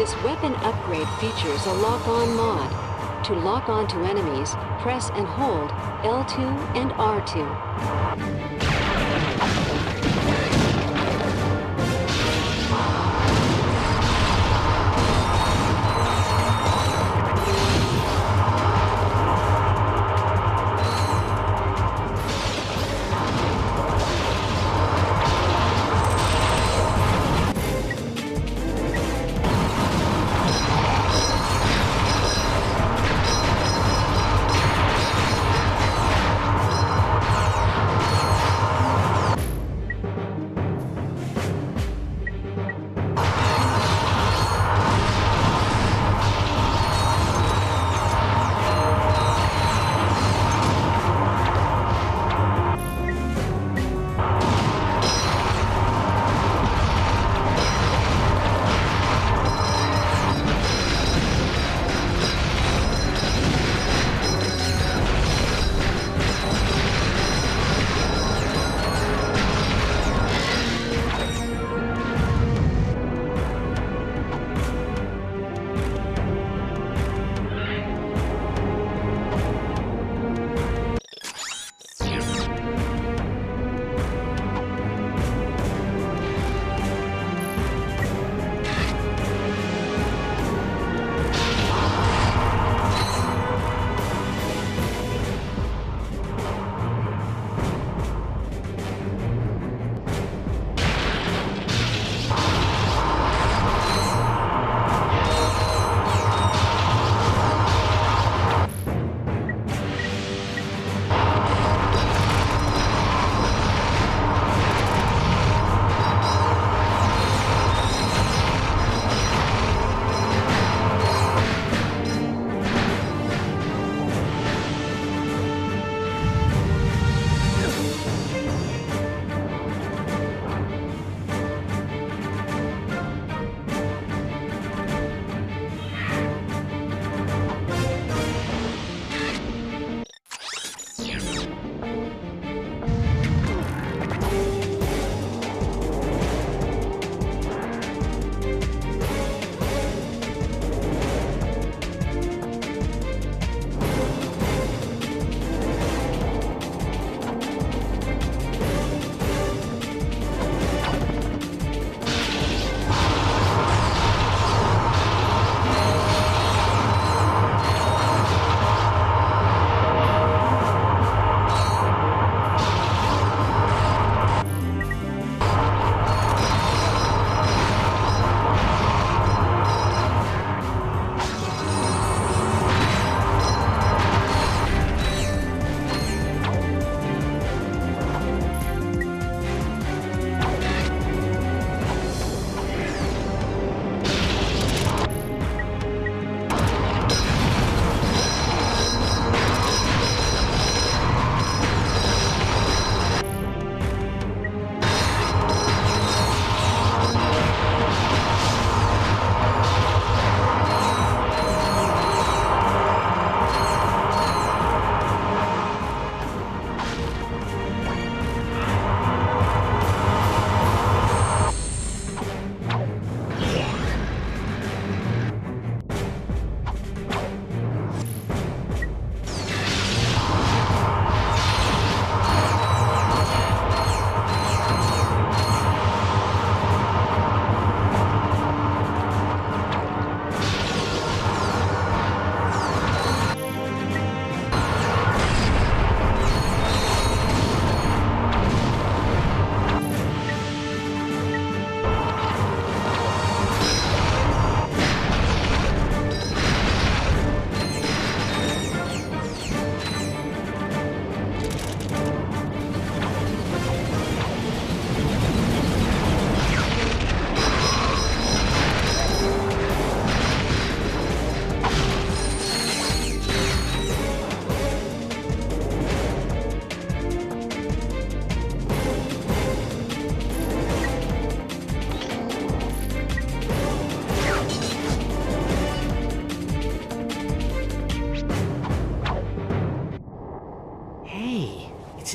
This weapon upgrade features a lock-on mod. To lock onto enemies, press and hold L2 and R2.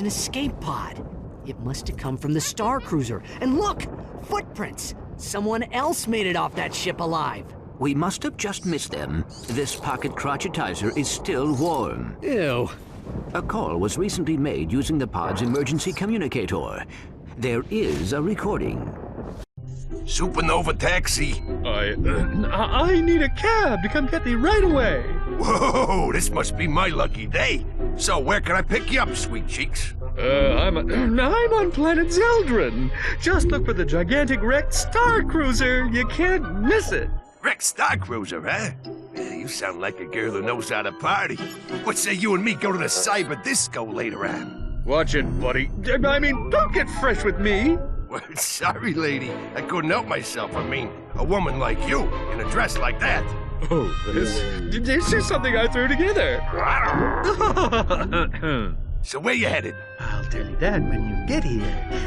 an escape pod. It must have come from the Star Cruiser. And look! Footprints! Someone else made it off that ship alive. We must have just missed them. This pocket crotchetizer is still warm. Ew. A call was recently made using the pod's emergency communicator. There is a recording. Supernova taxi. I need a cab to come get me right away. Whoa, this must be my lucky day. So where can I pick you up, sweet cheeks? I'm on planet Zeldrin. Just look for the gigantic wrecked Star Cruiser. You can't miss it. Wrecked Star Cruiser, huh? Yeah, you sound like a girl who knows how to party. What say you and me go to the cyber disco later on? Watch it, buddy. I mean, don't get fresh with me. Well, sorry, lady. I couldn't help myself. I mean, a woman like you in a dress like that. Oh, this is something I threw together. So where you headed? I'll tell you that when you get here.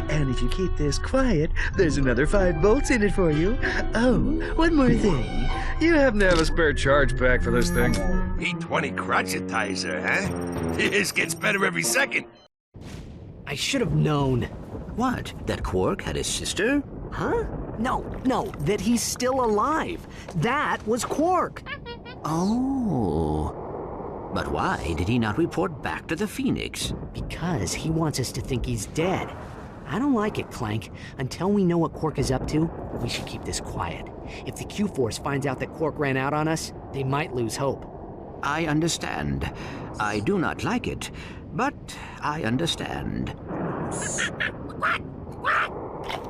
And if you keep this quiet, there's another 5 bolts in it for you. Oh, one more thing. You happen to have a spare charge pack for this thing? E20 crotchetizer, huh? This gets better every second. I should have known. What? That Quark had a sister? Huh? No, that he's still alive. That was Quark. Oh. But why did he not report back to the Phoenix? Because he wants us to think he's dead. I don't like it, Clank. Until we know what Quark is up to, we should keep this quiet. If the Q-Force finds out that Quark ran out on us, they might lose hope. I understand. I do not like it, but I understand.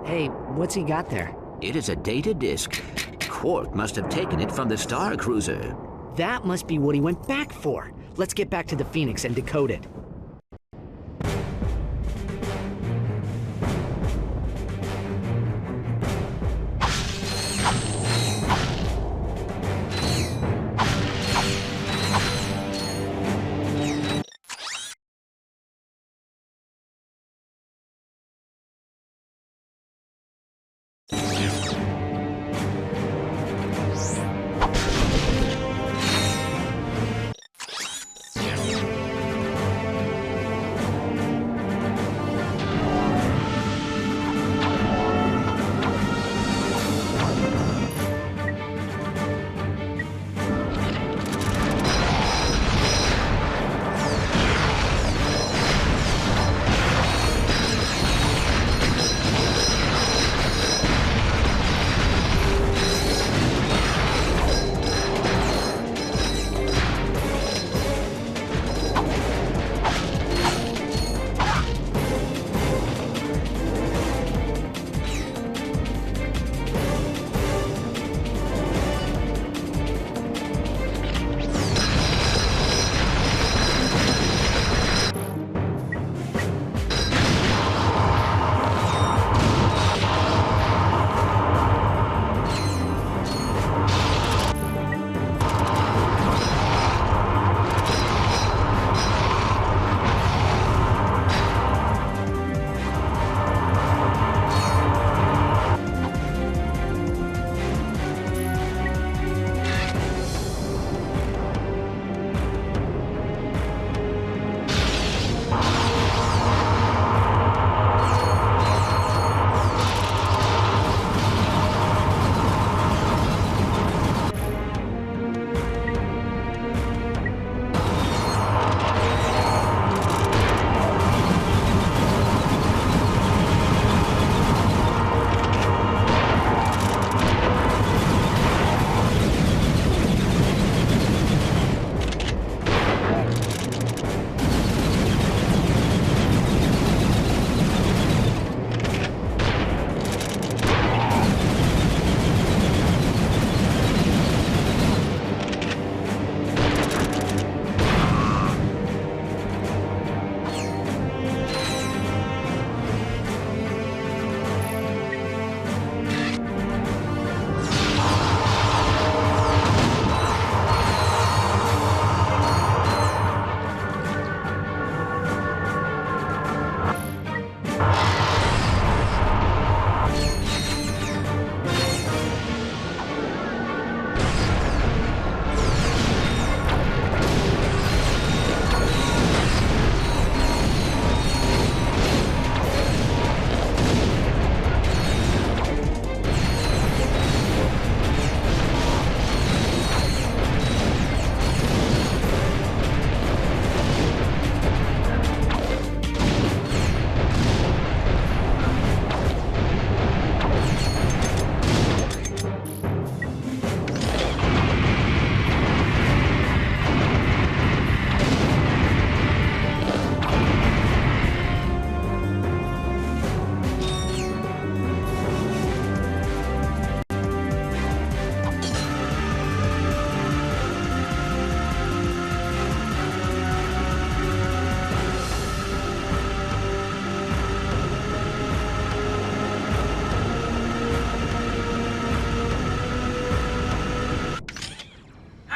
Hey, what's he got there? It is a data disk. Quark must have taken it from the Star Cruiser. That must be what he went back for. Let's get back to the Phoenix and decode it.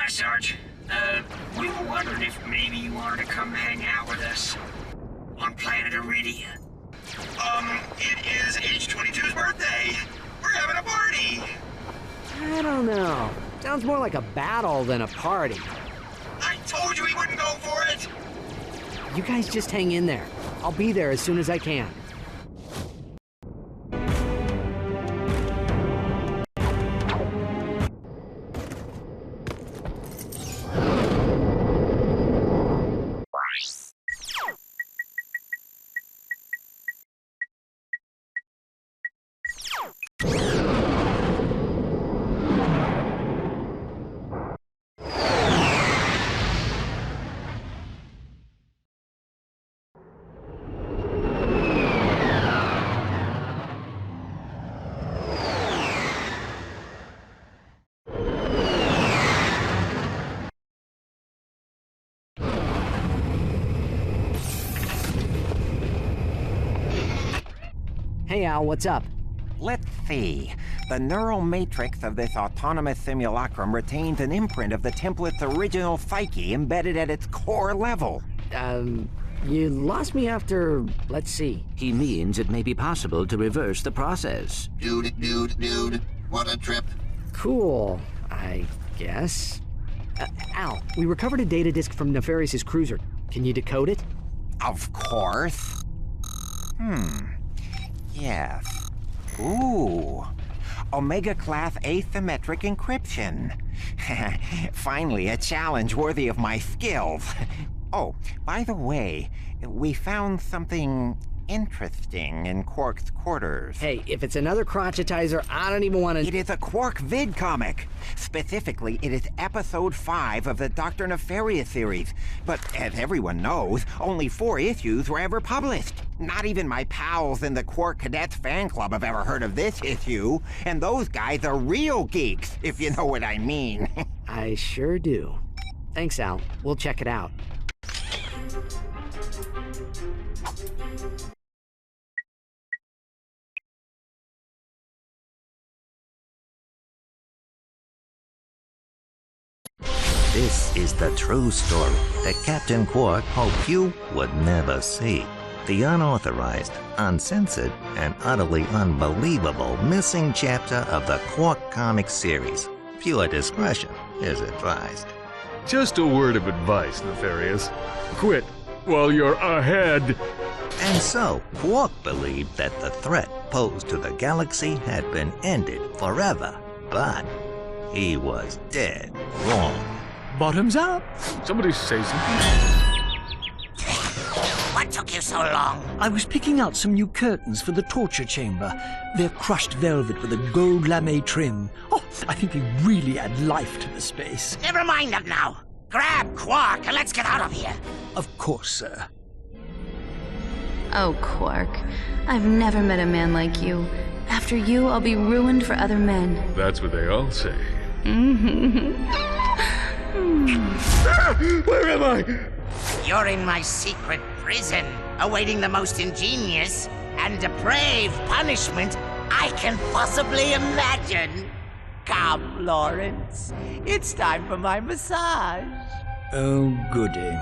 Hi, Sarge. We were wondering if maybe you wanted to come hang out with us on planet Iridia. It is H22's birthday. We're having a party. I don't know. Sounds more like a battle than a party. I told you we wouldn't go for it. You guys just hang in there. I'll be there as soon as I can. Hey Al, what's up? Let's see. The neural matrix of this autonomous simulacrum retains an imprint of the template's original psyche embedded at its core level. You lost me after, let's see. He means it may be possible to reverse the process. Dude. What a trip. Cool, I guess. Al, we recovered a data disk from Nefarious's cruiser. Can you decode it? Of course. Yes. Ooh. Omega-class asymmetric encryption. Finally, a challenge worthy of my skills. Oh, by the way, we found something interesting in Quark's quarters. Hey, if it's another crotchetizer, I don't even want to... It is a Quark vid comic. Specifically, it is episode 5 of the Dr. Nefarious series. But as everyone knows, only 4 issues were ever published. Not even my pals in the Quark Cadets fan club have ever heard of this issue. And those guys are real geeks, if you know what I mean. I sure do. Thanks, Al. We'll check it out. This is the true story that Captain Quark hoped you would never see. The unauthorized, uncensored, and utterly unbelievable missing chapter of the Quark comic series. Viewer discretion is advised. Just a word of advice, Nefarious. Quit while you're ahead. And so, Quark believed that the threat posed to the galaxy had been ended forever. But he was dead wrong. Bottoms up. Somebody say something. What took you so long? I was picking out some new curtains for the torture chamber. They're crushed velvet with a gold lame trim. Oh, I think they really add life to the space. Never mind them now. Grab Quark and let's get out of here. Of course, sir. Oh, Quark. I've never met a man like you. After you, I'll be ruined for other men. That's what they all say. Where am I? You're in my secret prison, awaiting the most ingenious and depraved punishment I can possibly imagine. Come, Lawrence. It's time for my massage. Oh, goody.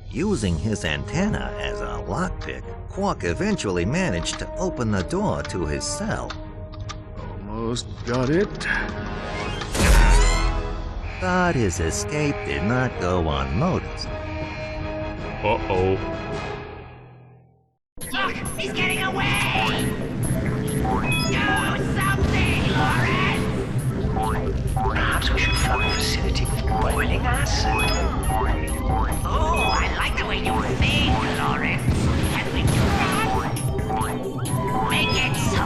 Using his antenna as a lockpick, Quark eventually managed to open the door to his cell. Almost got it. But his escape did not go unnoticed. Uh-oh. Look, he's getting away! Do something, Lawrence! Perhaps we should fill the facility with boiling acid. Oh, I like the way you think, Lawrence. Can we do that? Make it so.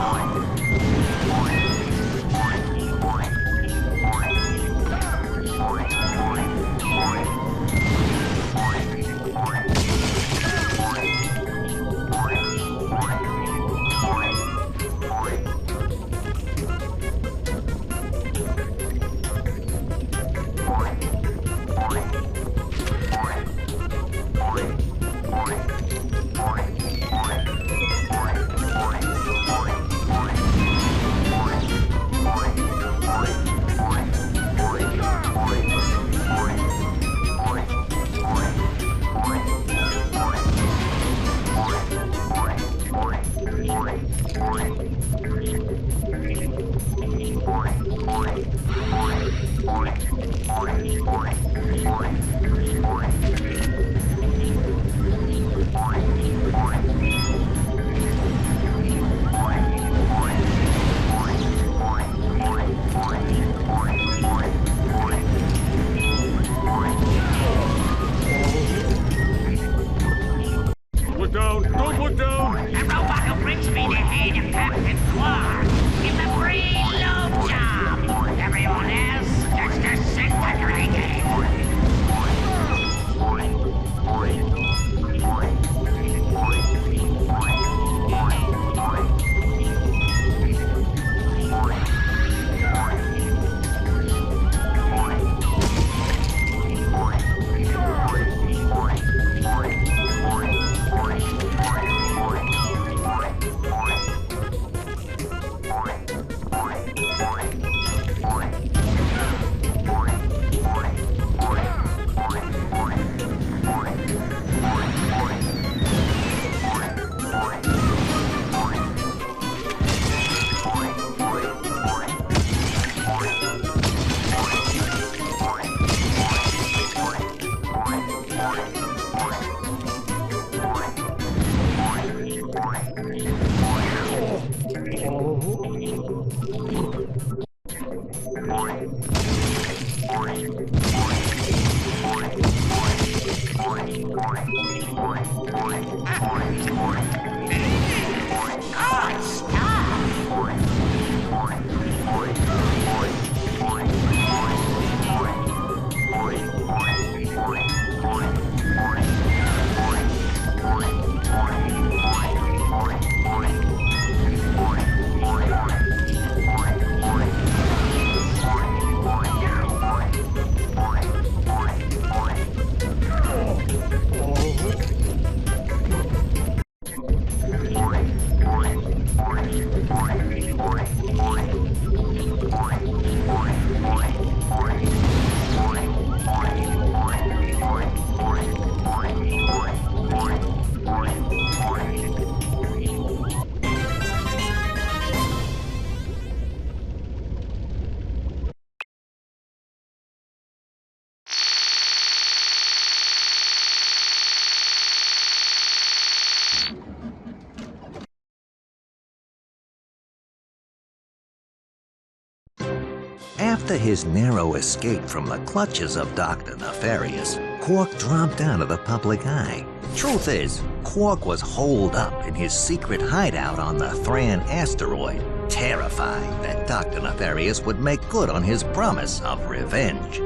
After his narrow escape from the clutches of Dr. Nefarious, Quark dropped out of the public eye. Truth is, Quark was holed up in his secret hideout on the Thran asteroid, terrified that Dr. Nefarious would make good on his promise of revenge.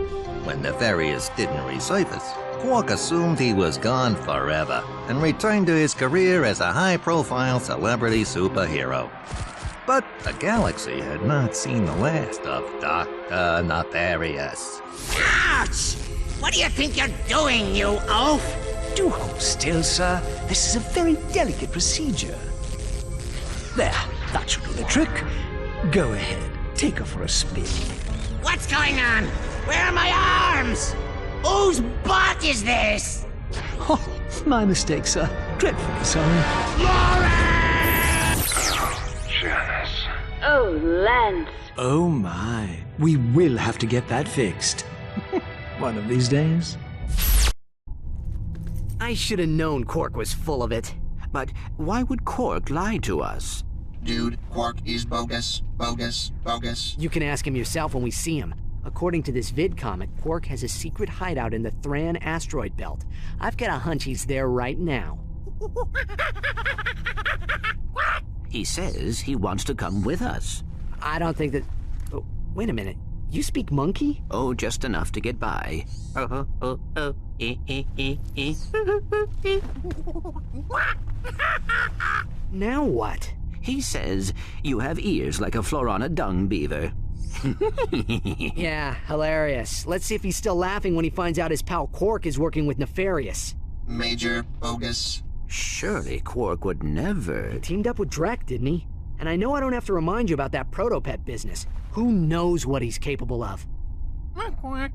When Nefarious didn't resurface, Quark assumed he was gone forever and returned to his career as a high-profile celebrity superhero. But the galaxy had not seen the last of Dr. Nefarious. Ouch! What do you think you're doing, you oaf? Do hold still, sir. This is a very delicate procedure. There, that should do the trick. Go ahead, take her for a spin. What's going on? Where are my arms? Whose butt is this? Oh, my mistake, sir. Dreadfully sorry. Janice. Oh, Lance. Oh my, we will have to get that fixed. One of these days. I should have known Quark was full of it. But why would Quark lie to us? Dude, Quark is bogus, bogus, bogus. You can ask him yourself when we see him. According to this vid comic, Quark has a secret hideout in the Thran asteroid belt. I've got a hunch he's there right now. He says he wants to come with us. I don't think that... Oh, wait a minute. You speak monkey? Oh, just enough to get by. Now what? He says you have ears like a Florana dung beaver. Yeah, hilarious. Let's see if he's still laughing when he finds out his pal Quark is working with Nefarious. Major bogus. Surely Quark would never... He teamed up with Drek, didn't he? And I know I don't have to remind you about that protopet business. Who knows what he's capable of? Quack, quack.